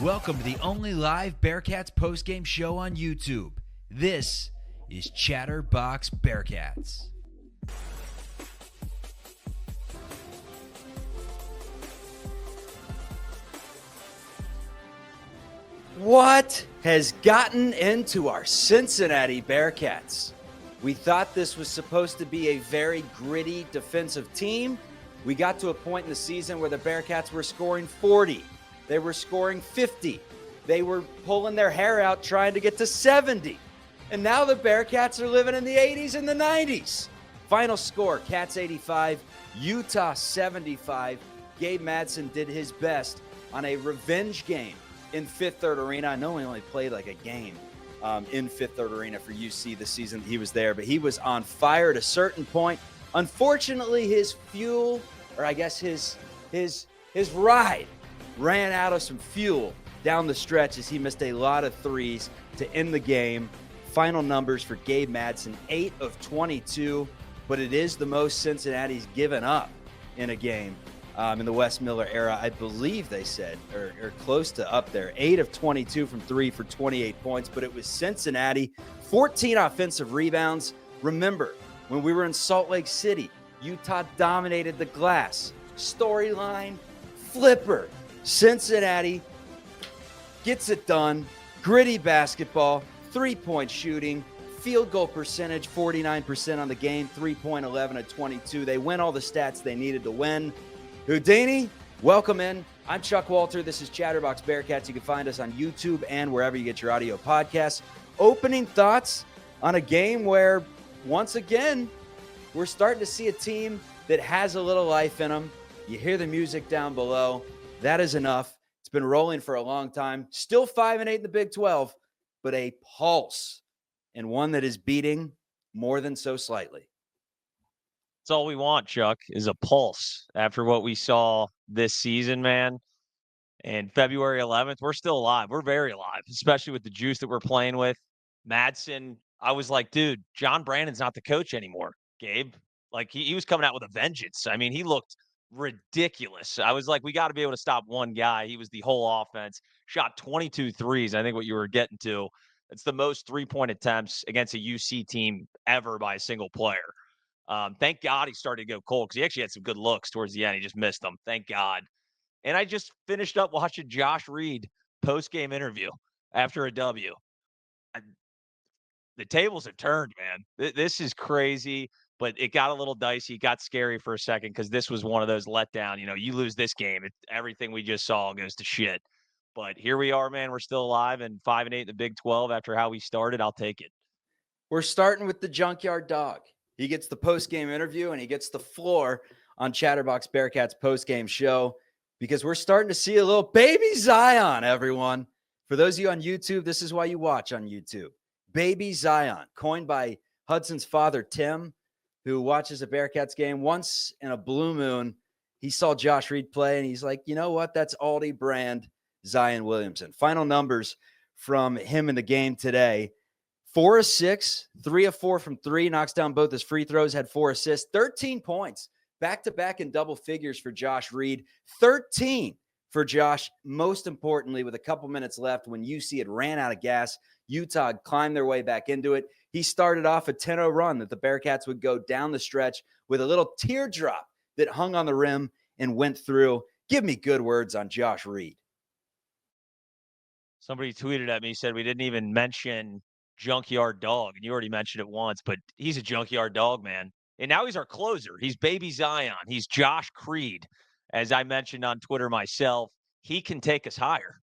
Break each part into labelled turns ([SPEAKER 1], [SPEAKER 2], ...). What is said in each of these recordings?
[SPEAKER 1] Welcome to the only live Bearcats postgame show on YouTube. This is Chatterbox Bearcats.
[SPEAKER 2] What has gotten into our Cincinnati Bearcats? We thought this was supposed to be a very gritty defensive team. We got to a point in the season where the Bearcats were scoring 40. They were scoring 50. They were pulling their hair out trying to get to 70. And now the Bearcats are living in the 80s and the 90s. Final score, Cats 85, Utah 75. Gabe Madsen did his best on a revenge game in Fifth Third Arena. I know he only played like a game in Fifth Third Arena for UC this season he was there, but he was on fire at a certain point. Unfortunately, his fuel, or I guess his ride, ran out of some fuel down the stretch as he missed a lot of threes to end the game. Final numbers for Gabe Madsen, 8 of 22, but it is the most Cincinnati's given up in a game in the Wes Miller era. I believe they said, or close to up there, 8 of 22 from three for 28 points, but it was Cincinnati, 14 offensive rebounds. Remember, when we were in Salt Lake City, Utah dominated the glass. Storyline, flipper. Cincinnati gets it done. Gritty basketball, three-point shooting, field goal percentage, 49% on the game, 3-point 11 of 22. They win all the stats they needed to win. Houdini, welcome in. I'm Chuck Walter. This is Chatterbox Bearcats. You can find us on YouTube and wherever you get your audio podcasts. Opening thoughts on a game where, once again, we're starting to see a team that has a little life in them. You hear the music down below. That is enough. It's been rolling for a long time. Still 5-8 in the Big 12, but a pulse, and one that is beating more than so slightly.
[SPEAKER 3] That's all we want, Chuck, is a pulse after what we saw this season, man. And February 11th, we're still alive. We're very alive, especially with the juice that we're playing with. Madsen, I was like, dude, John Brannon's not the coach anymore, Gabe. Like, he was coming out with a vengeance. I mean, he looked ridiculous. I was like, we got to be able to stop one guy. He was the whole offense. Shot 22 threes, I think what you were getting to. It's the most three-point attempts against a UC team ever by a single player. Thank God he started to go cold because he actually had some good looks towards the end. He just missed them. Thank God. And I just finished up watching Josh Reed post-game interview after a W. The tables have turned, man. This is crazy, but it got a little dicey. It got scary for a second because this was one of those letdown. You know, you lose this game, everything we just saw goes to shit. But here we are, man. We're still alive and 5-8 in the Big 12 after how we started. I'll take it.
[SPEAKER 2] We're starting with the Junkyard Dog. He gets the post-game interview and he gets the floor on Chatterbox Bearcats post-game show because we're starting to see a little baby Zion, everyone. For those of you on YouTube, this is why you watch on YouTube. Baby Zion, coined by Hudson's father, Tim, who watches a Bearcats game. Once in a blue moon, he saw Josh Reed play, and he's like, you know what? That's Aldi brand Zion Williamson. Final numbers from him in the game today. 4 of 6, 3 of 4 from three, knocks down both his free throws, had 4 assists, 13 points, back-to-back in double figures for Josh Reed, 13 for Josh. Most importantly, with a couple minutes left, when UC had ran out of gas, Utah had climbed their way back into it. He started off a 10-0 run that the Bearcats would go down the stretch with a little teardrop that hung on the rim and went through. Give me good words on Josh Reed.
[SPEAKER 3] Somebody tweeted at me, said we didn't even mention Junkyard Dog, and you already mentioned it once, but he's a Junkyard Dog, man. And now he's our closer. He's Baby Zion. He's Josh Creed. As I mentioned on Twitter myself, he can take us higher.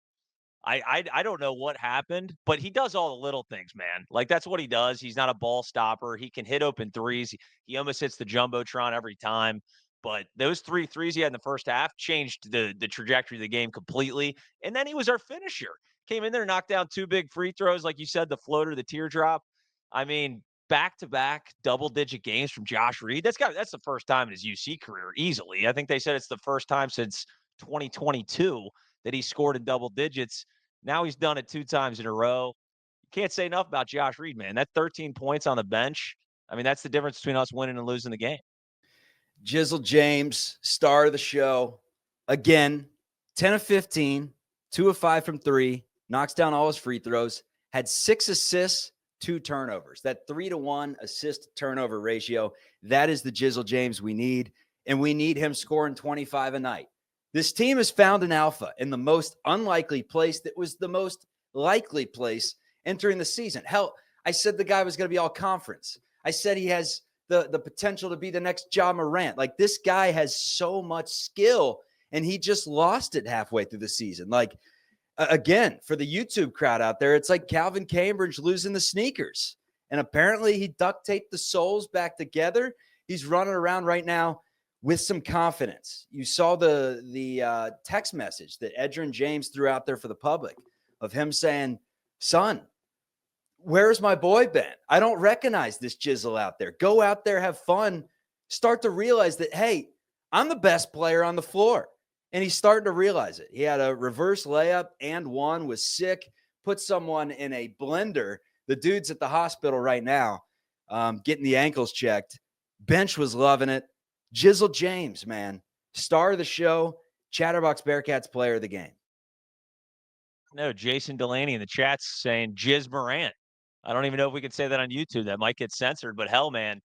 [SPEAKER 3] I don't know what happened, but he does all the little things, man. Like, that's what he does. He's not a ball stopper. He can hit open threes. He almost hits the Jumbotron every time. But those 3 threes he had in the first half changed the trajectory of the game completely. And then he was our finisher. Came in there, knocked down 2 big free throws, like you said, the floater, the teardrop. I mean, back-to-back double-digit games from Josh Reed. That's the first time in his UC career, easily. I think they said it's the first time since 2022 that he scored in double digits. Now he's done it 2 times in a row. You can't say enough about Josh Reed, man. That 13 points on the bench, I mean, that's the difference between us winning and losing the game.
[SPEAKER 2] Jizzle James, star of the show. Again, 10 of 15, 2 of 5 from 3, knocks down all his free throws, had 6 assists, 2 turnovers. That 3-to-1 assist-turnover ratio, that is the Jizzle James we need, and we need him scoring 25 a night. This team has found an alpha in the most unlikely place that was the most likely place entering the season. Hell, I said the guy was going to be all conference. I said he has the potential to be the next Ja Morant. Like, this guy has so much skill, and he just lost it halfway through the season. Like, again, for the YouTube crowd out there, it's like Calvin Cambridge losing the sneakers. And apparently he duct taped the soles back together. He's running around right now with some confidence. You saw the text message that Edgerrin James threw out there for the public of him saying, son, where's my boy been? I don't recognize this Jizzle out there. Go out there, have fun, start to realize that, hey, I'm the best player on the floor. And he's starting to realize it. He had a reverse layup and one, was sick, put someone in a blender. The dude's at the hospital right now, getting the ankles checked. Bench was loving it. Jizzle James, man, star of the show, Chatterbox Bearcats player of the game.
[SPEAKER 3] No, Jason Delaney in the chat's saying Jizz Morant. I don't even know if we could say that on YouTube. That might get censored, but hell, man,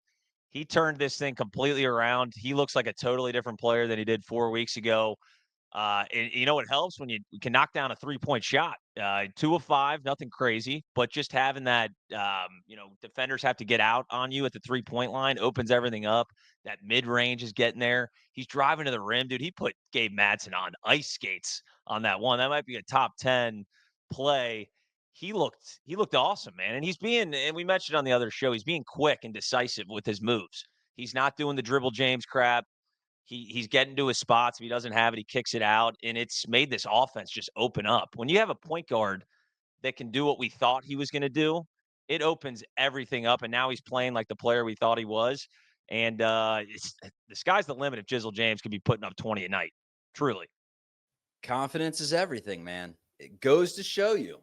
[SPEAKER 3] he turned this thing completely around. He looks like a totally different player than he did 4 weeks ago. And you know what helps when you can knock down a 3-point shot. 2 of 5, nothing crazy, but just having that, defenders have to get out on you at the 3-point line opens everything up. That mid range is getting there. He's driving to the rim, dude. He put Gabe Madsen on ice skates on that one. That might be a top 10 play. He looked awesome, man. And and we mentioned on the other show, he's being quick and decisive with his moves. He's not doing the dribble James crap. He's getting to his spots. If he doesn't have it, he kicks it out, and it's made this offense just open up. When you have a point guard that can do what we thought he was going to do, it opens everything up, and now he's playing like the player we thought he was. And the sky's the limit if Jizzle James could be putting up 20 a night. Truly.
[SPEAKER 2] Confidence is everything, man. It goes to show you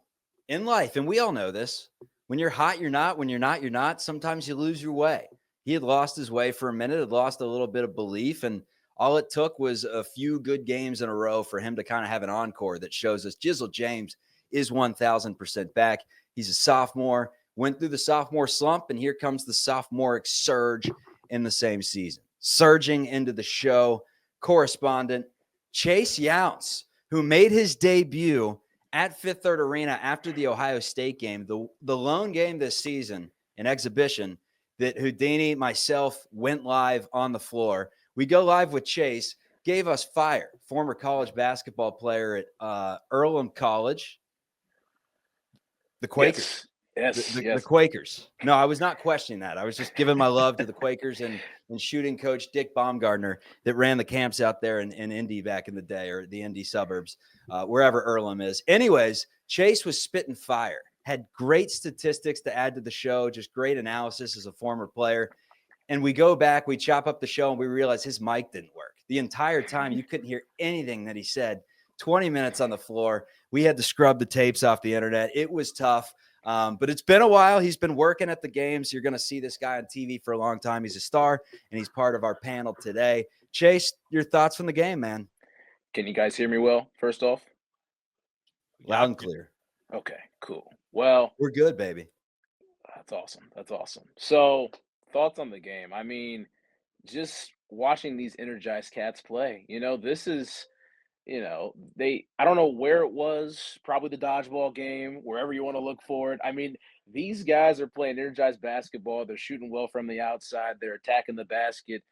[SPEAKER 2] in life, and we all know this, when you're hot, you're not. When you're not, you're not. Sometimes you lose your way. He had lost his way for a minute, had lost a little bit of belief, and all it took was a few good games in a row for him to kind of have an encore that shows us Jizzle James is 1,000% back. He's a sophomore, went through the sophomore slump, and here comes the sophomoric surge in the same season. Surging into the show, correspondent Chase Younts, who made his debut at Fifth Third Arena after the Ohio State game, the lone game this season, an exhibition that Houdini, myself, went live on the floor. We go live with Chase, gave us fire, former college basketball player at Earlham College. The Quakers.
[SPEAKER 4] Yes.
[SPEAKER 2] The Quakers. No, I was not questioning that. I was just giving my love to the Quakers and shooting coach Dick Baumgartner that ran the camps out there in Indy back in the day, or the Indy suburbs, wherever Earlham is. Anyways, Chase was spitting fire, had great statistics to add to the show, just great analysis as a former player. And we go back, we chop up the show, and we realize his mic didn't work. The entire time, you couldn't hear anything that he said. 20 minutes on the floor. We had to scrub the tapes off the internet. It was tough, but it's been a while. He's been working at the games. You're going to see this guy on TV for a long time. He's a star, and he's part of our panel today. Chase, your thoughts from the game, man?
[SPEAKER 4] Can you guys hear me well, first off?
[SPEAKER 2] Loud and clear.
[SPEAKER 4] Okay, cool. Well,
[SPEAKER 2] we're good, baby.
[SPEAKER 4] That's awesome. So, thoughts on the game. I mean, just watching these energized Cats play, this is, I don't know where it was, probably the dodgeball game, wherever you want to look for it. I mean, these guys are playing energized basketball. They're shooting well from the outside. They're attacking the basket.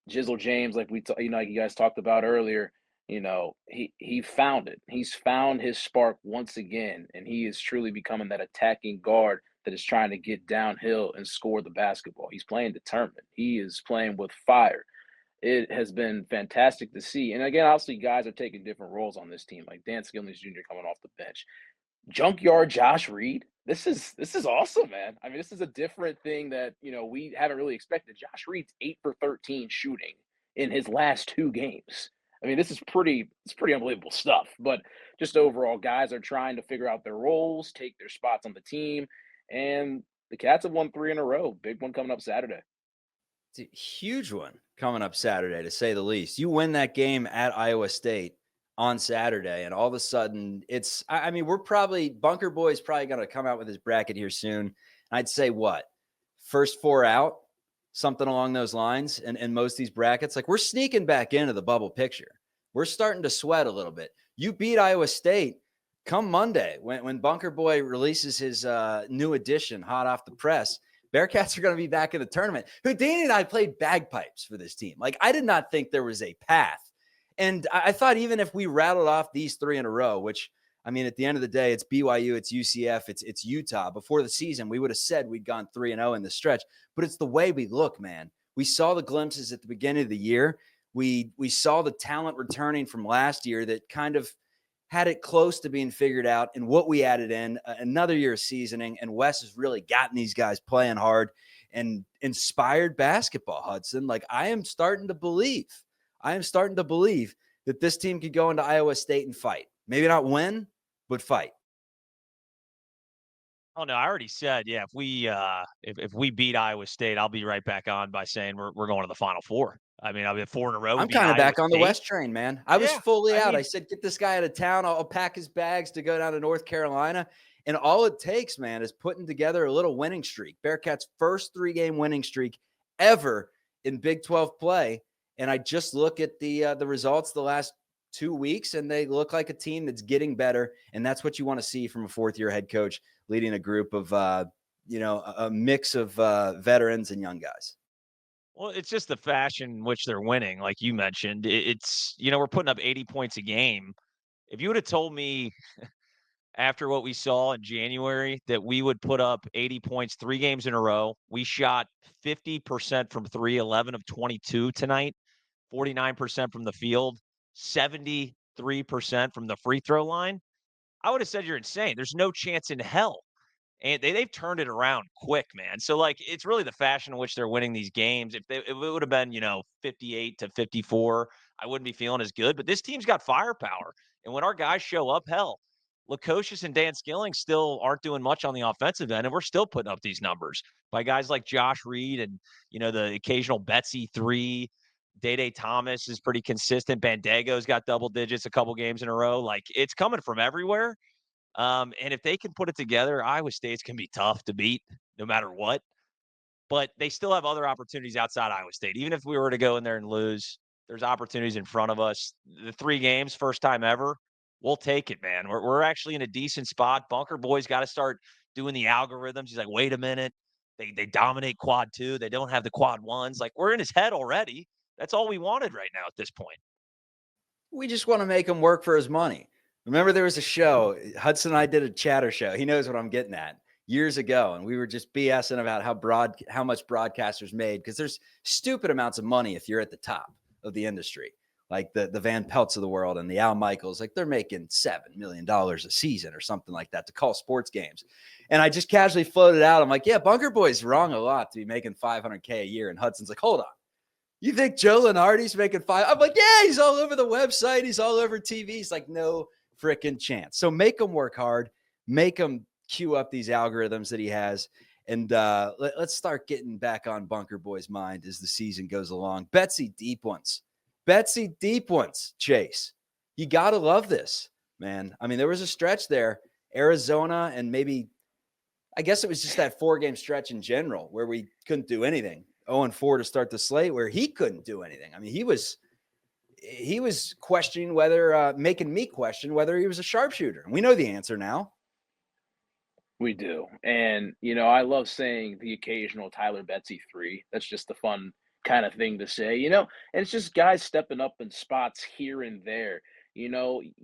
[SPEAKER 4] Jizzle James, like like you guys talked about earlier, he found it. He's found his spark once again, and he is truly becoming that attacking guard that is trying to get downhill and score the basketball. He's playing determined. He is playing with fire. It has been fantastic to see. And again, obviously, guys are taking different roles on this team, like Dan Skilney Jr. coming off the bench. Junkyard Josh Reed. This is awesome, man. I mean, this is a different thing that, we haven't really expected. Josh Reed's 8 for 13 shooting in his last 2 games. I mean, it's pretty unbelievable stuff. But just overall, guys are trying to figure out their roles, take their spots on the team. And the Cats have won 3 in a row. Big one coming up Saturday.
[SPEAKER 2] It's a huge one coming up Saturday, to say the least. You win that game at Iowa State on Saturday, and all of a sudden I mean, Bunker Boy's probably going to come out with his bracket here soon. I'd say what? First 4 out, something along those lines. And most of these brackets, like, we're sneaking back into the bubble picture. We're starting to sweat a little bit. You beat Iowa State come Monday when Bunker Boy releases his new edition, hot off the press. Bearcats are going to be back in the tournament. Houdini and I played bagpipes for this team. Like, I did not think there was a path. And I thought even if we rattled off these 3 in a row, which, I mean, at the end of the day, it's BYU, it's UCF, it's Utah. Before the season, we would have said we'd gone 3-0 in the stretch. But it's the way we look, man. We saw the glimpses at the beginning of the year. We saw the talent returning from last year that kind of had it close to being figured out, and what we added in, another year of seasoning, and Wes has really gotten these guys playing hard and inspired basketball, Hudson. Like, I am starting to believe that this team could go into Iowa State and fight. Maybe not win, but fight.
[SPEAKER 3] Oh no, I already said, yeah, if we beat Iowa State, I'll be right back on by saying we're going to the Final Four. I mean, I'll be 4 in a row.
[SPEAKER 2] I'm kind of back on the West train, man. I was fully out. I said, get this guy out of town. I'll pack his bags to go down to North Carolina. And all it takes, man, is putting together a little winning streak. Bearcats' first 3-game winning streak ever in Big 12 play. And I just look at the results the last 2 weeks, and they look like a team that's getting better. And that's what you want to see from a fourth-year head coach leading a group of, a mix of veterans and young guys.
[SPEAKER 3] Well, it's just the fashion in which they're winning, like you mentioned. It's, we're putting up 80 points a game. If you would have told me after what we saw in January that we would put up 80 points 3 games in a row, we shot 50% from 3, 11 of 22 tonight, 49% from the field, 73% from the free throw line, I would have said you're insane. There's no chance in hell. And they've turned it around quick, man. So, like, it's really the fashion in which they're winning these games. If it would have been, 58-54, I wouldn't be feeling as good. But this team's got firepower. And when our guys show up, hell, Lukosius and Dan Skilling still aren't doing much on the offensive end, and we're still putting up these numbers by guys like Josh Reed and, the occasional Betsy 3. Day Thomas is pretty consistent. Bandego's got double digits a couple games in a row. Like, it's coming from everywhere. And if they can put it together, Iowa State's can be tough to beat no matter what. But they still have other opportunities outside Iowa State. Even if we were to go in there and lose, there's opportunities in front of us. The 3 games, first time ever, we'll take it, man. We're actually in a decent spot. Bunker Boy's got to start doing the algorithms. He's like, wait a minute. They dominate quad 2. They don't have the quad 1s. Like, we're in his head already. That's all we wanted right now at this point.
[SPEAKER 2] We just want to make him work for his money. Remember, there was a show, Hudson and I did a chatter show. He knows what I'm getting at, years ago. And we were just BSing about how much broadcasters made, because there's stupid amounts of money if you're at the top of the industry, like the Van Pelts of the world and the Al Michaels. Like, they're making $7 million a season or something like that to call sports games. And I just casually floated out. I'm like, yeah, Bunker Boy's wrong a lot to be making $500K a year. And Hudson's like, hold on. You think Joe Lenardi's making $5? I'm like, yeah, he's all over the website. He's all over TV. He's like, no freaking chance. So make him work hard, make him queue up these algorithms that he has. And let's start getting back on Bunker Boy's mind as the season goes along. Betsy deep ones, Chase. You got to love this, man. I mean, there was a stretch there, Arizona, and maybe, I guess it was just that 4-game stretch in general where we couldn't do anything. 0-4 to start the slate, where he couldn't do anything. I mean, he was questioning making me question whether he was a sharpshooter. And we know the answer now.
[SPEAKER 4] We do. And, I love saying the occasional Tyler Betsy 3. That's just a fun kind of thing to say, and it's just guys stepping up in spots here and there. You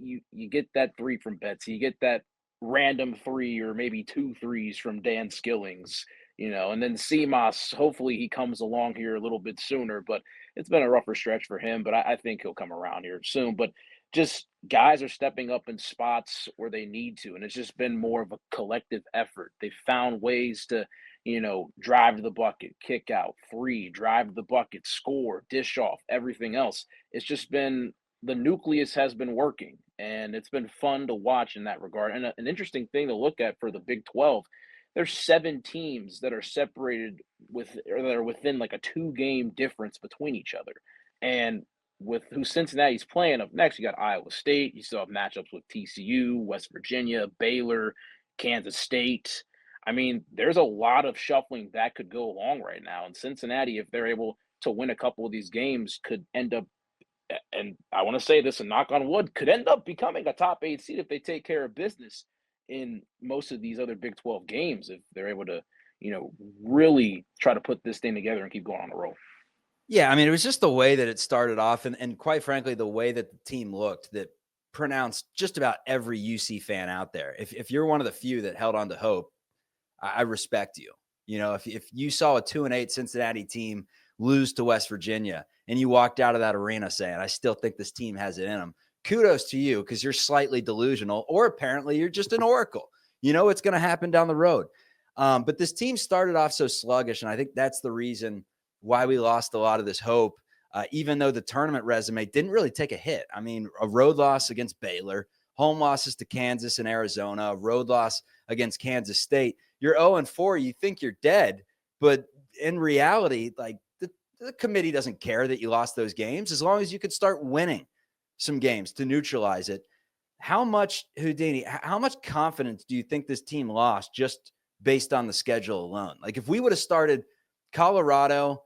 [SPEAKER 4] get that 3 from Betsy, you get that random 3 or maybe 2 threes from Dan Skillings, and then CMOS, hopefully he comes along here a little bit sooner, but it's been a rougher stretch for him, but I think he'll come around here soon. But just guys are stepping up in spots where they need to, and it's just been more of a collective effort. They've found ways to, drive to the bucket, kick out, 3, drive to the bucket, score, dish off, everything else. It's just been, the nucleus has been working, and it's been fun to watch in that regard. And an interesting thing to look at for the Big 12, there's 7 teams that are separated that are within like a 2-game difference between each other. And with who Cincinnati's playing up next, you got Iowa State. You still have matchups with TCU, West Virginia, Baylor, Kansas State. I mean, there's a lot of shuffling that could go along right now. And Cincinnati, if they're able to win a couple of these games, could end up, and I want to say this and knock on wood, could end up becoming a top 8 seed if they take care of business in most of these other Big 12 games, if they're able to, really try to put this thing together and keep going on the road.
[SPEAKER 2] Yeah, I mean, it was just the way that it started off, and quite frankly, the way that the team looked that pronounced just about every UC fan out there. If you're one of the few that held on to hope, I respect you. If you saw a 2-8 Cincinnati team lose to West Virginia and you walked out of that arena saying, I still think this team has it in them, kudos to you, because you're slightly delusional, or apparently you're just an oracle. You know what's going to happen down the road. But this team started off so sluggish, and I think that's the reason why we lost a lot of this hope, even though the tournament resume didn't really take a hit. I mean, a road loss against Baylor, home losses to Kansas and Arizona, a road loss against Kansas State. You're 0-4, you think you're dead, but in reality, like the committee doesn't care that you lost those games as long as you could start winning some games to neutralize it. How much, Houdini, how much confidence do you think this team lost just based on the schedule alone? Like if we would have started Colorado,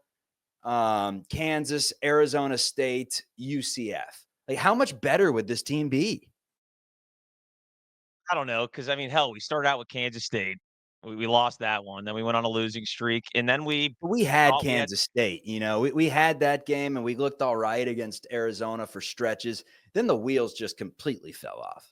[SPEAKER 2] Kansas, Arizona State, UCF, like how much better would this team be?
[SPEAKER 3] I don't know, because I mean, hell, we started out with Kansas State. We lost that one. Then we went on a losing streak, and then we
[SPEAKER 2] We had
[SPEAKER 3] thought we had.
[SPEAKER 2] Kansas State, we had that game and we looked all right against Arizona for stretches. Then the wheels just completely fell off.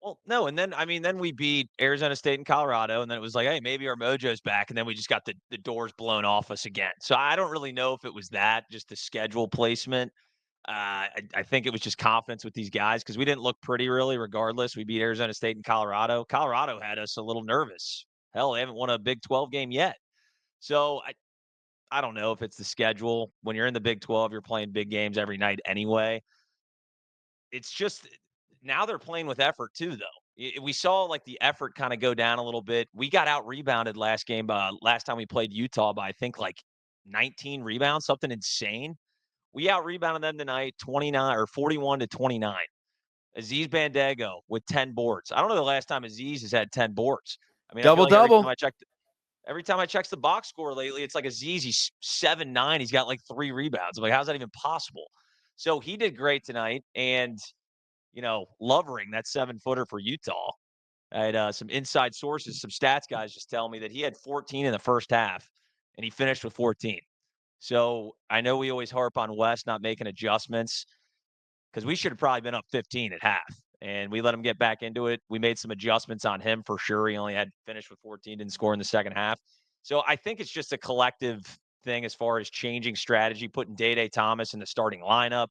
[SPEAKER 3] Well, no, and then I mean, then we beat Arizona State and Colorado, and then it was like, hey, maybe our mojo's back, and then we just got the doors blown off us again. So I don't really know if it was that, just the schedule placement. I think it was just confidence with these guys because we didn't look pretty really regardless. We beat Arizona State and Colorado. Colorado had us a little nervous. Hell, they haven't won a Big 12 game yet. So I don't know if it's the schedule. When you're in the Big 12, you're playing big games every night anyway. It's just now they're playing with effort too, though. We saw like the effort kind of go down a little bit. We got out rebounded last game, last time we played Utah by I think like 19 rebounds, something insane. We out rebounded them tonight, 29 or 41-29. Aziz Bandago with 10 boards. I don't know the last time Aziz has had 10 boards. I mean, I feel
[SPEAKER 2] Double
[SPEAKER 3] like
[SPEAKER 2] double.
[SPEAKER 3] every time I check the box score lately, it's like Aziz, he's 7-9. He's got like 3 rebounds. I'm like, how's that even possible? So he did great tonight. And, Lovering that 7-footer for Utah. I had some inside sources, some stats guys just tell me that he had 14 in the first half and he finished with 14. So I know we always harp on Wes not making adjustments because we should have probably been up 15 at half. And we let him get back into it. We made some adjustments on him for sure. He only had finished with 14, didn't score in the second half. So I think it's just a collective thing as far as changing strategy, putting Day Thomas in the starting lineup.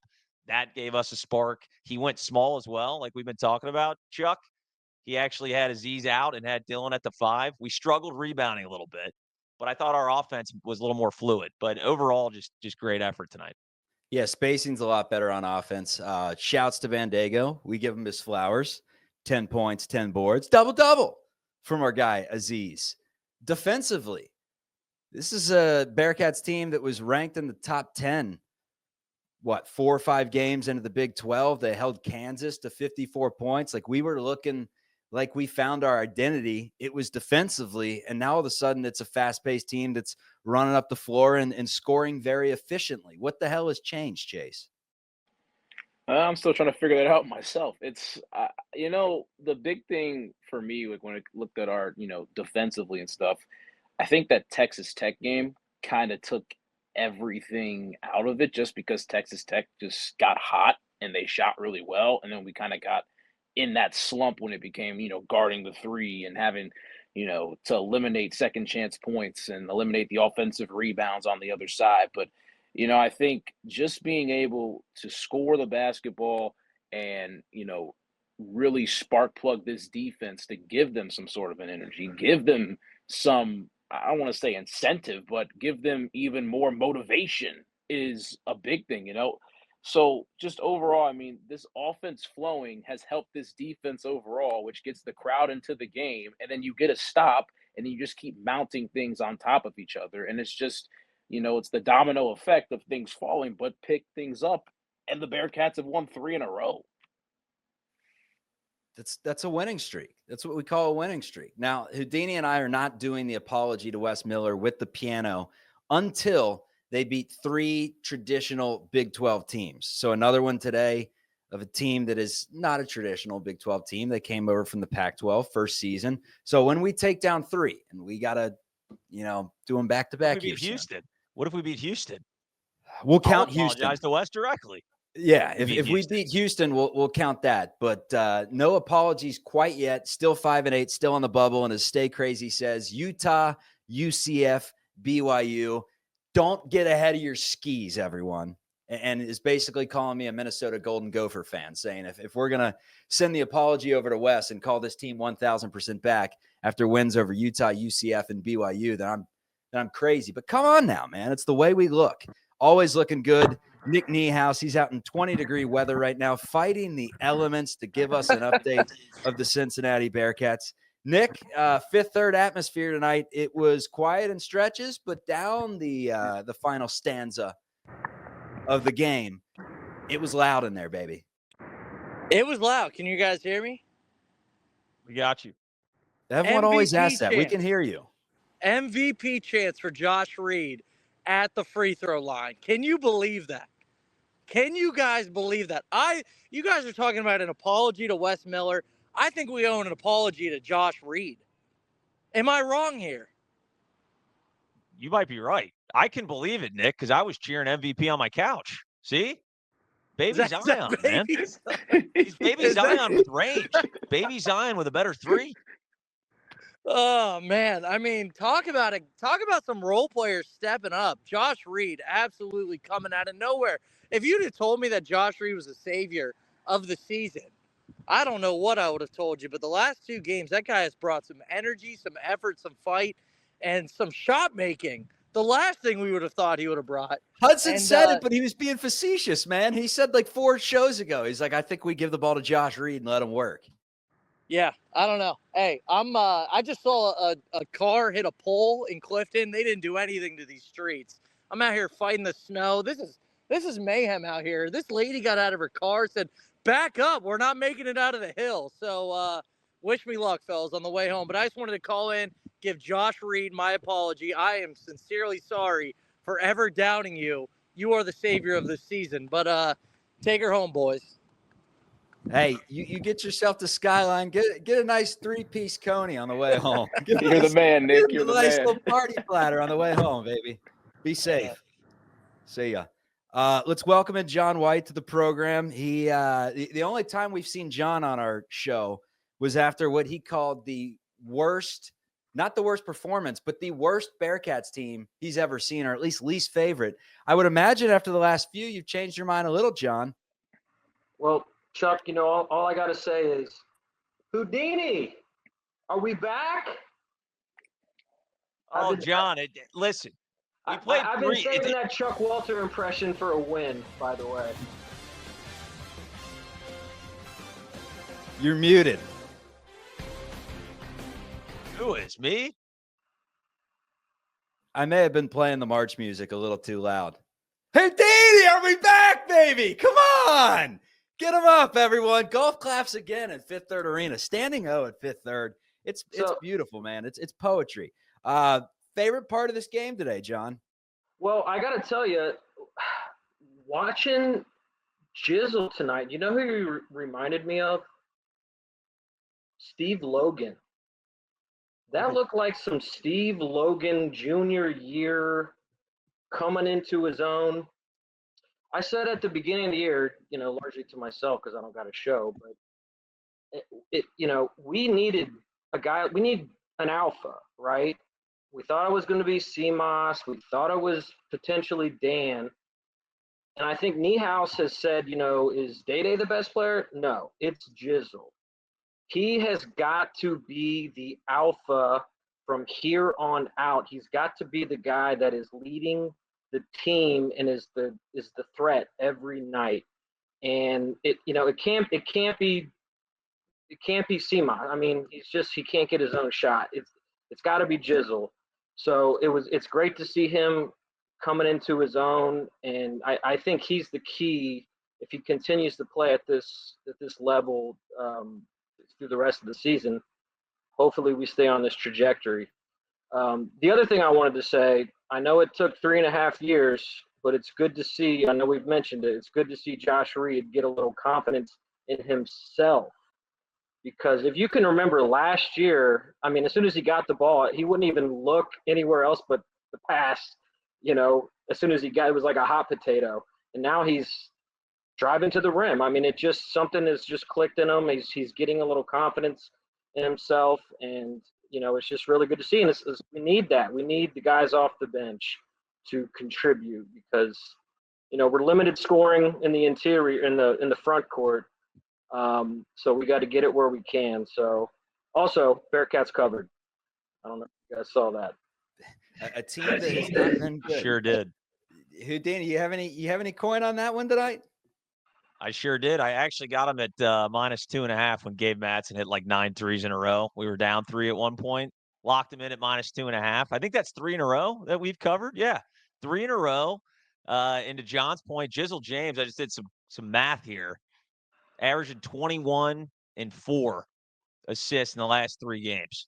[SPEAKER 3] That gave us a spark. He went small as well, like we've been talking about, Chuck. He actually had Aziz out and had Dylan at the 5. We struggled rebounding a little bit, but I thought our offense was a little more fluid. But overall, just great effort tonight.
[SPEAKER 2] Yeah, spacing's a lot better on offense. Shouts to Bandago. We give him his flowers. 10 points, 10 boards. Double-double from our guy, Aziz. Defensively, this is a Bearcats team that was ranked in the top 10, 4 or 5 games into the Big 12. They held Kansas to 54 points. Like we were looking like we found our identity. It was defensively, and now all of a sudden it's a fast-paced team that's running up the floor and scoring very efficiently. What the hell has changed, Chase?
[SPEAKER 4] I'm still trying to figure that out myself. It's, the big thing for me, like when I looked at our, defensively and stuff, I think that Texas Tech game kind of took everything out of it just because Texas Tech just got hot and they shot really well. And then we kind of got in that slump when it became, guarding the 3 and having, to eliminate second chance points and eliminate the offensive rebounds on the other side. But, I think just being able to score the basketball and, really spark plug this defense to give them some sort of an energy, give them some, I don't want to say incentive, but give them even more motivation is a big thing. So just overall, I mean, this offense flowing has helped this defense overall, which gets the crowd into the game, and then you get a stop, and then you just keep mounting things on top of each other, and it's just, it's the domino effect of things falling, but pick things up and the Bearcats have won 3 in a row.
[SPEAKER 2] That's a winning streak. That's what we call a winning streak. Now, Houdini and I are not doing the apology to Wes Miller with the piano until they beat 3 traditional Big 12 teams. So another one today of a team that is not a traditional Big 12 team. They came over from the Pac-12 first season. So when we take down 3, and we got to, do them back-to-back.
[SPEAKER 3] What if we beat Houston? What if we beat Houston?
[SPEAKER 2] We'll count
[SPEAKER 3] I'll
[SPEAKER 2] Houston.
[SPEAKER 3] apologize to Wes directly.
[SPEAKER 2] Yeah, if we beat Houston, we'll count that. But no apologies quite yet. Still 5-8, still on the bubble. And as Stay Crazy says, Utah, UCF, BYU, don't get ahead of your skis, everyone. And is basically calling me a Minnesota Golden Gopher fan, saying if we're going to send the apology over to Wes and call this team 1,000% back after wins over Utah, UCF, and BYU, then I'm crazy. But come on now, man. It's the way we look. Always looking good. Nick Niehaus, he's out in 20-degree weather right now, fighting the elements to give us an update of the Cincinnati Bearcats. Nick, Fifth Third atmosphere tonight. It was quiet in stretches, but down the final stanza of the game, it was loud in there, baby.
[SPEAKER 5] It was loud. Can you guys hear me?
[SPEAKER 3] We got you.
[SPEAKER 2] Everyone always asks that. We can hear you.
[SPEAKER 5] MVP chance for Josh Reed at the free throw line. Can you believe that? Can you guys believe that? You guys are talking about an apology to Wes Miller. I think we owe an apology to Josh Reed. Am I wrong here?
[SPEAKER 3] You might be right. I can believe it, Nick, because I was cheering MVP on my couch. See? Baby Zion, man. He's Baby Zion with range. Baby Zion with a better 3.
[SPEAKER 5] Oh, man. I mean, talk about some role players stepping up. Josh Reed absolutely coming out of nowhere. If you'd have told me that Josh Reed was the savior of the season, I don't know what I would have told you. But the last 2 games, that guy has brought some energy, some effort, some fight, and some shot making. The last thing we would have thought he would have brought.
[SPEAKER 2] Hudson said it, but he was being facetious, man. He said like 4 shows ago, he's like, I think we give the ball to Josh Reed and let him work.
[SPEAKER 5] Yeah, I don't know. Hey, I just saw a car hit a pole in Clifton. They didn't do anything to these streets. I'm out here fighting the snow. This is mayhem out here. This lady got out of her car, said, back up. We're not making it out of the hill. So wish me luck, fellas, on the way home. But I just wanted to call in, give Josh Reed my apology. I am sincerely sorry for ever doubting you. You are the savior of this season. But take her home, boys.
[SPEAKER 2] Hey, you get yourself to Skyline. Get a nice 3-piece coney on the way home.
[SPEAKER 4] You're the man, Nick. You're the man.
[SPEAKER 2] Nice little party platter on the way home, baby. Be safe. See ya. Let's welcome in John White to the program. He the only time we've seen John on our show was after what he called the worst, not the worst performance, but the worst Bearcats team he's ever seen, or at least least favorite. I would imagine after the last few, you've changed your mind a little, John.
[SPEAKER 6] Well, Chuck, all I got to say is, Houdini, are we back?
[SPEAKER 3] Oh, John, listen.
[SPEAKER 6] I've been saving that Chuck Walter impression for a win, by the way.
[SPEAKER 2] You're muted.
[SPEAKER 3] Who is me?
[SPEAKER 2] I may have been playing the March music a little too loud. Houdini, are we back, baby? Come on. Get them up, everyone. Golf claps again at Fifth Third Arena. Standing O at Fifth Third. It's beautiful, man. It's poetry. Favorite part of this game today, John?
[SPEAKER 6] Well, I got to tell you, watching Jizzle tonight, you know who he reminded me of? Steve Logan. That looked like some Steve Logan junior year coming into his own. I said at the beginning of the year, largely to myself because I don't got a show, but we needed a guy. We need an alpha, right? We thought it was going to be CMOS. We thought it was potentially Dan. And I think Niehaus has said, is Day-Day the best player? No, it's Jizzle. He has got to be the alpha from here on out. He's got to be the guy that is leading the team and is the threat every night. And it can't be CMOS. I mean, he can't get his own shot. It's got to be Jizzle. So it's great to see him coming into his own, and I think he's the key if he continues to play at this level through the rest of the season, hopefully we stay on this trajectory. The other thing I wanted to say, I know it took 3.5 years, but it's good to see. I know we've mentioned it. It's good to see Josh Reed get a little confidence in himself. Because if you can remember last year, I mean, as soon as he got the ball, he wouldn't even look anywhere else but the pass. As soon as it was like a hot potato. And now he's driving to the rim. I mean, something has just clicked in him. He's getting a little confidence in himself, and it's just really good to see. And we need that. We need the guys off the bench to contribute because we're limited scoring in the interior in the front court. So we got to get it where we can. So also Bearcats covered. I don't know if you guys saw that.
[SPEAKER 2] A team that has not been good.
[SPEAKER 3] Sure did.
[SPEAKER 2] Houdini, you have any coin on that one tonight?
[SPEAKER 3] I sure did. I actually got him at -2.5 when Gabe Madsen hit like 9 threes in a row. We were down 3 at one point. Locked him in at -2.5. I think that's 3 in a row that we've covered. Yeah, 3 in a row. And to John's point, Jizzle James, I just did some math here. Averaging 21 and 4 assists in the last 3 games.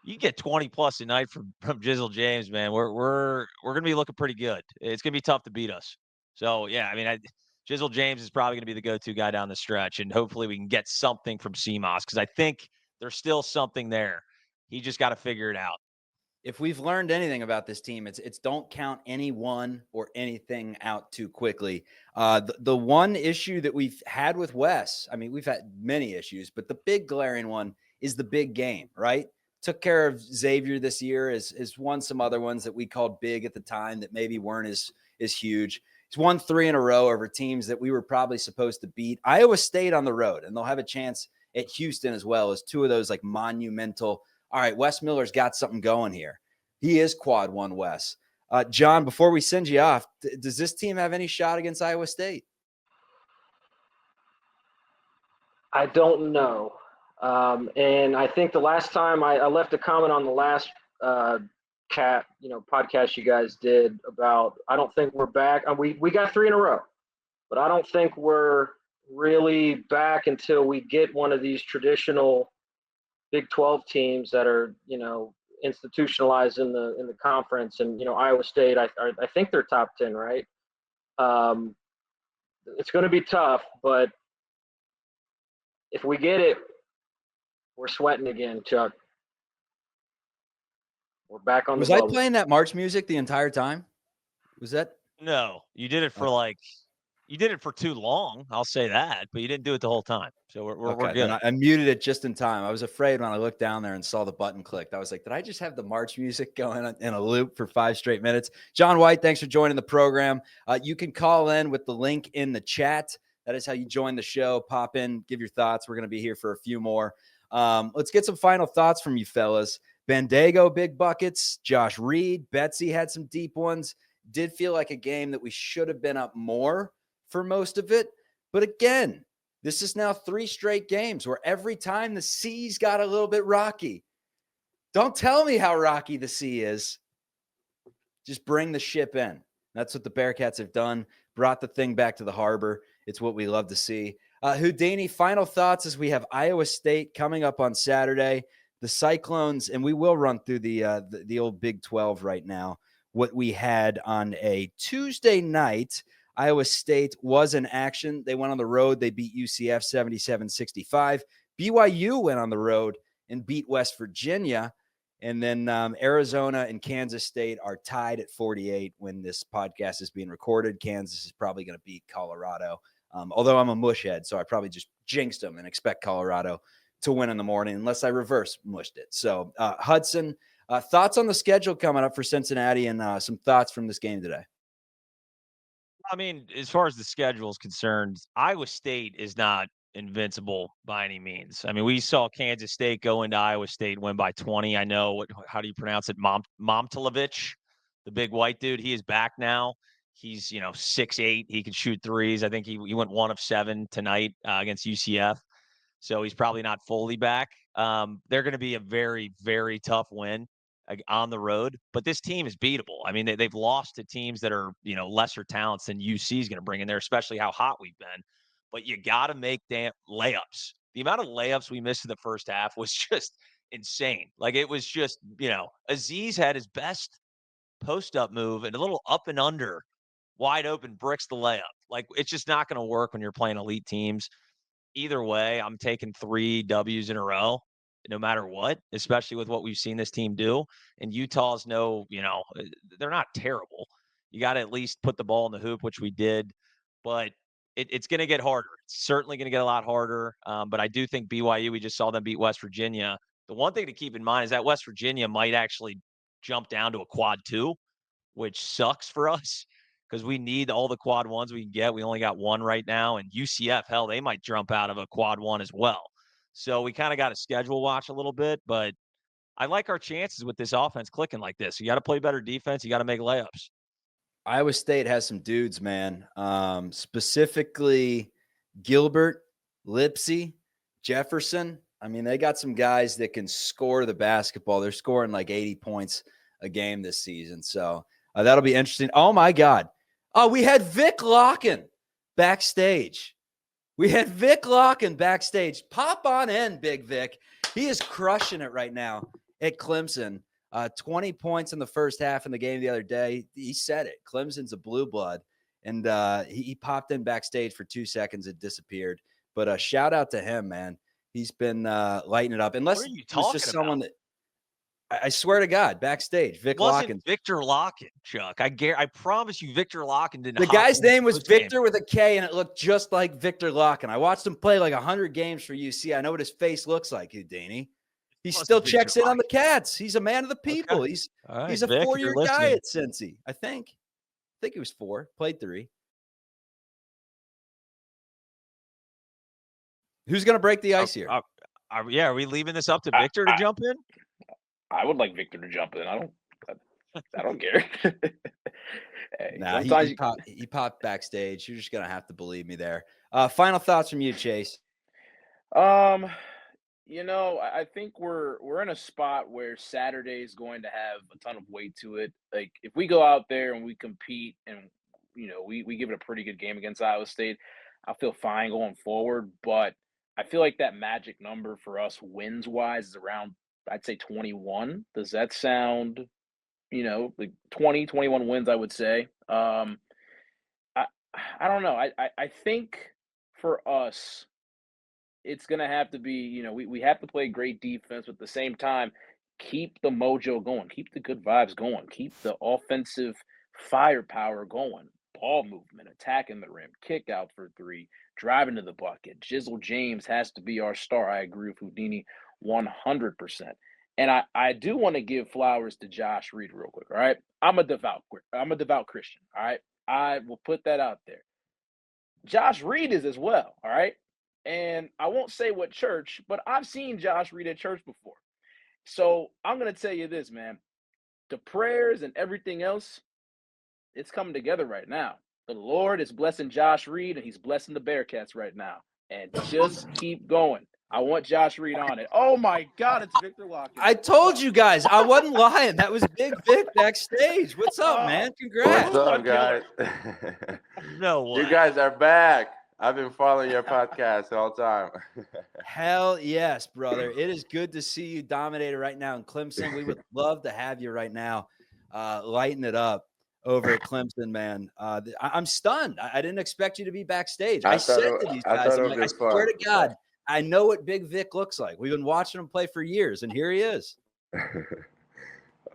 [SPEAKER 3] You get 20 plus a night from Jizzle James, man. We're gonna be looking pretty good. It's gonna be tough to beat us. So yeah, I mean, Jizzle James is probably gonna be the go-to guy down the stretch, and hopefully we can get something from CMOS because I think there's still something there. He just got to figure it out.
[SPEAKER 2] If we've learned anything about this team, it's don't count anyone or anything out too quickly. The one issue that we've had with Wes, I mean, we've had many issues, but the big glaring one is the big game, right? Took care of Xavier this year, has won some other ones that we called big at the time that maybe weren't as huge. He's won 3 in a row over teams that we were probably supposed to beat. Iowa State on the road, and they'll have a chance at Houston as well as 2 of those like monumental. All right, Wes Miller's got something going here. He is quad 1 Wes. John, before we send you off, does this team have any shot against Iowa State?
[SPEAKER 6] I don't know. And I think the last time I left a comment on the last podcast you guys did about, I don't think we're back. We got 3 in a row, but I don't think we're really back until we get one of these traditional Big 12 teams that are, institutionalized in the conference. And, Iowa State, I think they're top 10, right? It's going to be tough, but if we get it, we're sweating again, Chuck. We're back on
[SPEAKER 2] Was
[SPEAKER 6] the
[SPEAKER 2] I
[SPEAKER 6] bubble.
[SPEAKER 2] playing that March music the entire time? Was that?
[SPEAKER 3] No, you did it for you did it for too long. I'll say that, but you didn't do it the whole time. So we're good.
[SPEAKER 2] I muted it just in time. I was afraid when I looked down there and saw the button clicked. I was like, did I just have the March music going in a loop for 5 straight minutes? John White, thanks for joining the program. You can call in with the link in the chat. That is how you join the show. Pop in, give your thoughts. We're going to be here for a few more. Let's get some final thoughts from you fellas. Bandego, big buckets. Josh Reed, Betsy had some deep ones. Did feel like a game that we should have been up more for most of it. But again, this is now 3 straight games where every time the C's got a little bit rocky. Don't tell me how rocky the sea is. Just bring the ship in. That's what the Bearcats have done. Brought the thing back to the harbor. It's what we love to see. Houdini, final thoughts as we have Iowa State coming up on Saturday. The Cyclones, and we will run through the old Big 12 right now. What we had on a Tuesday night, Iowa State was in action. They went on the road. They beat UCF 77-65. BYU went on the road and beat West Virginia. And then Arizona and Kansas State are tied at 48 when this podcast is being recorded. Kansas is probably going to beat Colorado. Although I'm a mushhead, so I probably just jinxed them and expect Colorado to win in the morning unless I reverse mushed it. So Hudson, thoughts on the schedule coming up for Cincinnati and some thoughts from this game today?
[SPEAKER 3] I mean, as far as the schedule is concerned, Iowa State is not invincible by any means. I mean, we saw Kansas State go into Iowa State, win by 20. I know how do you pronounce it? Momtilovich, the big white dude. He is back now. He's 6'8". He can shoot threes. I think he went 1 of 7 tonight against UCF. So he's probably not fully back. They're going to be a very, very tough win. on the road, but this team is beatable. I mean, they've lost to teams that are, lesser talents than UC is going to bring in there, especially how hot we've been. But you got to make damn layups. The amount of layups we missed in the first half was just insane. Like, it was just, Aziz had his best post-up move and a little up and under, wide open, bricks the layup. Like, it's just not going to work when you're playing elite teams. Either way, I'm taking 3 W's in a row, no matter what, especially with what we've seen this team do. And Utah's they're not terrible. You got to at least put the ball in the hoop, which we did. But it's going to get harder. It's certainly going to get a lot harder. But I do think BYU, we just saw them beat West Virginia. The one thing to keep in mind is that West Virginia might actually jump down to a quad 2, which sucks for us because we need all the quad 1s we can get. We only got 1 right now. And UCF, hell, they might jump out of a quad 1 as well. So we kind of got to schedule watch a little bit. But I like our chances with this offense clicking like this. You got to play better defense. You got to make layups.
[SPEAKER 2] Iowa State has some dudes, man. Specifically Gilbert, Lipsey, Jefferson. I mean, they got some guys that can score the basketball. They're scoring like 80 points a game this season. So that'll be interesting. Oh, my God. Oh, we had Vic Lakhin backstage. Pop on in, Big Vic. He is crushing it right now at Clemson. 20 points in the first half in the game the other day. He said it. Clemson's a blue blood. And he popped in backstage for 2 seconds. It disappeared. But shout out to him, man. He's been lighting it up. Unless
[SPEAKER 3] what are you
[SPEAKER 2] it was just someone that I swear to God, backstage, Vic Lakhin.
[SPEAKER 3] Viktor Lakhin, Chuck. I promise you, Viktor Lakhin didn't.
[SPEAKER 2] The guy's name was Victor with a K, and it looked just like Viktor Lakhin. I watched him play like 100 games for UC. I know what his face looks like, Houdini. He still checks in on the Cats. He's a man of the people. Okay. He's a 4-year guy at Cincy, I think. I think he was 4, played 3. Who's going to break the ice here?
[SPEAKER 3] Are we leaving this up to Victor to jump in?
[SPEAKER 4] I would like Victor to jump in. I don't care.
[SPEAKER 2] Hey, nah, he popped backstage. You're just going to have to believe me there. Final thoughts from you, Chase.
[SPEAKER 4] I think we're in a spot where Saturday is going to have a ton of weight to it. Like, if we go out there and we compete and, we give it a pretty good game against Iowa State, I'll feel fine going forward. But I feel like that magic number for us wins-wise is around, I'd say 21. Does that sound, like 20, 21 wins, I would say. I don't know. I think for us, it's going to have to be, we have to play great defense, but at the same time, keep the mojo going, keep the good vibes going, keep the offensive firepower going, ball movement, attacking the rim, kick out for 3, driving to the bucket. Jizzle James has to be our star. I agree with Houdini 100%. And I do want to give flowers to Josh Reed real quick, all right? I'm a devout Christian, all right? I will put that out there. Josh Reed is as well, all right? And I won't say what church, but I've seen Josh Reed at church before. So I'm going to tell you this, man. The prayers and everything else, it's coming together right now. The Lord is blessing Josh Reed, and he's blessing the Bearcats right now. And just keep going. I want Josh Reed on it. Oh, my God, it's Viktor Lakhin.
[SPEAKER 2] I told you guys. I wasn't lying. That was Big Vic backstage. What's up, man? Congrats.
[SPEAKER 7] What's up, guys?
[SPEAKER 3] No way.
[SPEAKER 7] You guys are back. I've been following your podcast all the time.
[SPEAKER 2] Hell yes, brother. It is good to see you dominated right now in Clemson. We would love to have you right now lighting it up over at Clemson, man. I'm stunned. I didn't expect you to be backstage. I said to these guys, I swear to God, I know what Big Vic looks like. We've been watching him play for years, and here he is.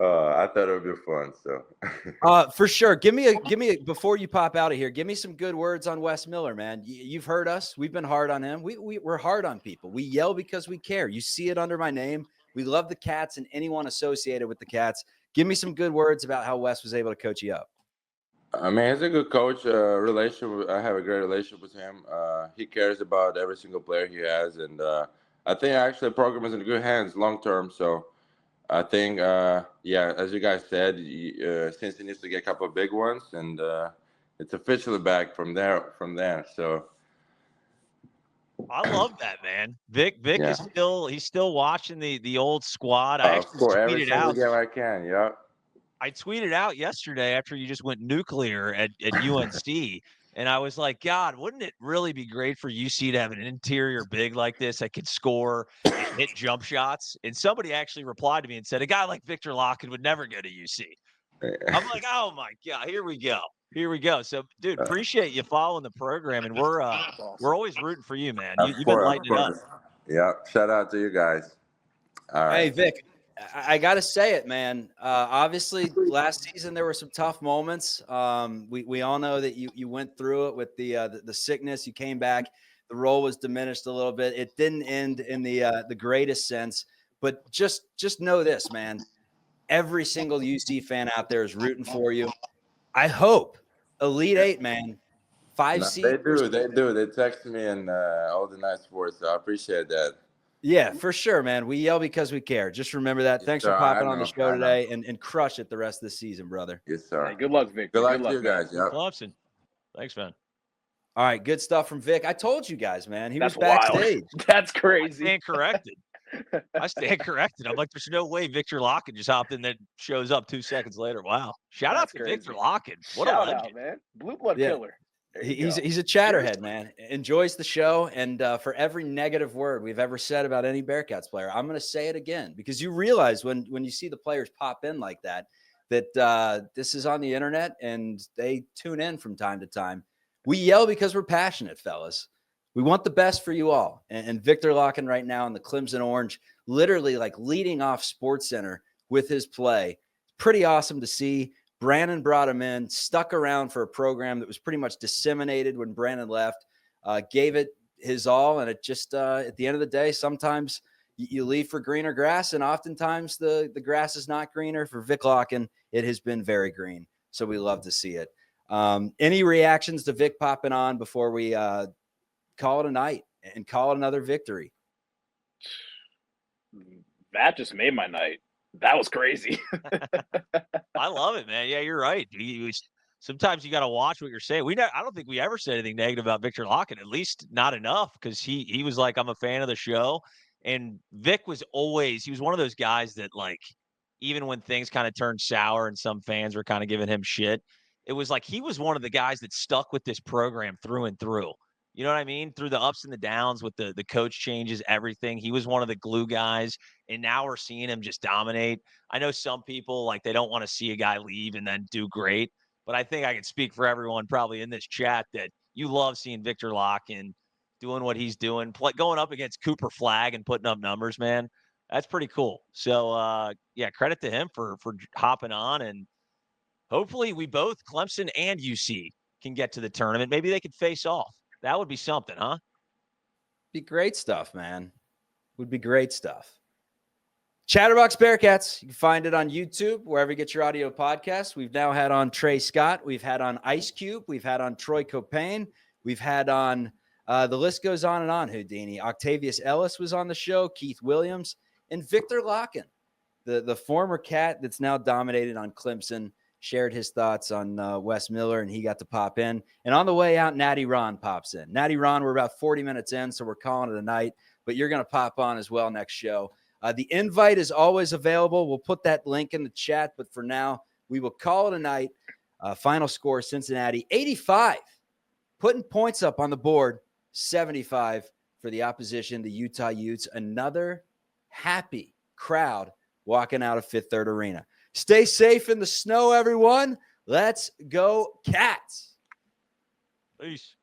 [SPEAKER 7] I thought it would be fun. So,
[SPEAKER 2] for sure. Give me before you pop out of here. Give me some good words on Wes Miller, man. You've heard us. We've been hard on him. We're hard on people. We yell because we care. You see it under my name. We love the Cats and anyone associated with the Cats. Give me some good words about how Wes was able to coach you up.
[SPEAKER 7] I mean, he's a good coach. I have a great relationship with him. He cares about every single player he has, and I think actually the program is in good hands long term. So. I think, as you guys said, Cincinnati needs to get a couple of big ones, and it's officially back from there. So
[SPEAKER 3] I love that, man. Vic
[SPEAKER 7] Yeah.
[SPEAKER 3] is he's still watching the old squad. I
[SPEAKER 7] Of
[SPEAKER 3] actually
[SPEAKER 7] course, every
[SPEAKER 3] tweeted
[SPEAKER 7] single
[SPEAKER 3] out.
[SPEAKER 7] game I can. Yep.
[SPEAKER 3] I tweeted out yesterday after you just went nuclear at UNC, and I was like, God, wouldn't it really be great for UC to have an interior big like this that could score and hit jump shots? And somebody actually replied to me and said, a guy like Viktor Lakhin would never go to UC. I'm like, oh my God, here we go. Here we go. So, dude, appreciate you following the program, and we're always rooting for you, man. You've been lighting it up.
[SPEAKER 7] Yep. Shout out to you guys. All right.
[SPEAKER 2] Hey, Vic, I got to say it, man. Obviously, last season there were some tough moments. We all know that you went through it with the sickness. You came back. The role was diminished a little bit. It didn't end in the greatest sense, but just know this, man. Every single UC fan out there is rooting for you. I hope Elite Eight, man. 5
[SPEAKER 7] No,
[SPEAKER 2] seed.
[SPEAKER 7] they do. They text me and all the nice sports. So I appreciate that.
[SPEAKER 2] Yeah, for sure, man. We yell because we care. Just remember that.
[SPEAKER 7] Yes,
[SPEAKER 2] Thanks
[SPEAKER 7] sir.
[SPEAKER 2] for popping on the
[SPEAKER 7] I
[SPEAKER 2] show
[SPEAKER 7] know.
[SPEAKER 2] today and crush it the rest of the season, brother.
[SPEAKER 7] Yes, sir.
[SPEAKER 4] Hey, good luck, Victor.
[SPEAKER 7] Good luck to
[SPEAKER 4] luck,
[SPEAKER 7] you guys.
[SPEAKER 4] man.
[SPEAKER 7] Yep.
[SPEAKER 3] Clemson. Thanks, man.
[SPEAKER 2] All right, good stuff from Vic. I told you guys, man. He
[SPEAKER 4] That's
[SPEAKER 2] was backstage.
[SPEAKER 4] wild. That's
[SPEAKER 3] I
[SPEAKER 4] crazy.
[SPEAKER 3] stand corrected. I'm like, there's no way Viktor Lakhin just hopped in and then shows up 2 seconds later. Wow. Shout out
[SPEAKER 4] That's
[SPEAKER 3] to
[SPEAKER 4] crazy.
[SPEAKER 3] Viktor Lakhin. What
[SPEAKER 4] Shout
[SPEAKER 3] a legend.
[SPEAKER 4] out, man. Blue blood
[SPEAKER 2] Yeah.
[SPEAKER 4] killer. There you go.
[SPEAKER 2] He's a chatterhead, man. Enjoys the show. And for every negative word we've ever said about any Bearcats player, I'm going to say it again because you realize when you see the players pop in like that this is on the internet and they tune in from time to time. We yell because we're passionate, fellas. We want the best for you all. And Viktor Lakhin right now in the Clemson Orange, literally like leading off SportsCenter with his play. Pretty awesome to see. Brandon brought him in, stuck around for a program that was pretty much disseminated when Brandon left, gave it his all. And it just, at the end of the day, sometimes you leave for greener grass, and oftentimes the grass is not greener. For Vic Lakhin, it has been very green. So we love to see it. Any reactions to Vic popping on before we call it a night and call it another victory?
[SPEAKER 4] That just made my night. That was crazy.
[SPEAKER 3] I love it, man. Yeah, you're right. Sometimes you got to watch what you're saying. I don't think we ever said anything negative about Viktor Lakhin, at least not enough, because he was like, I'm a fan of the show. And Vic was he was one of those guys that, like, even when things kind of turned sour and some fans were kind of giving him shit, it was like he was one of the guys that stuck with this program through and through. You know what I mean? Through the ups and the downs with the coach changes, everything. He was one of the glue guys, and now we're seeing him just dominate. I know some people, like, they don't want to see a guy leave and then do great, but I think I can speak for everyone probably in this chat that you love seeing Viktor Lakhin doing what he's doing, going up against Cooper Flagg and putting up numbers, man. That's pretty cool. So, yeah, credit to him for hopping on, and hopefully we both, Clemson and UC, can get to the tournament. Maybe they could face off. That would be something, huh?
[SPEAKER 2] Be great stuff, man. Would be great stuff. Chatterbox Bearcats. You can find it on YouTube, wherever you get your audio podcasts. We've now had on Trey Scott. We've had on Ice Cube. We've had on Troy Copain. We've had on, the list goes on and on, Houdini. Octavius Ellis was on the show, Keith Williams, and Viktor Lakhin, the former Cat that's now dominated on Clemson, shared his thoughts on Wes Miller, and he got to pop in. And on the way out, Natty Ron pops in. Natty Ron, we're about 40 minutes in, so we're calling it a night, but you're going to pop on as well next show. The invite is always available. We'll put that link in the chat, but for now, we will call it a night. Final score, Cincinnati, 85. Putting points up on the board, 75 for the opposition, the Utah Utes. Another happy crowd walking out of Fifth Third Arena. Stay safe in the snow, everyone. Let's go, Cats.
[SPEAKER 3] Peace.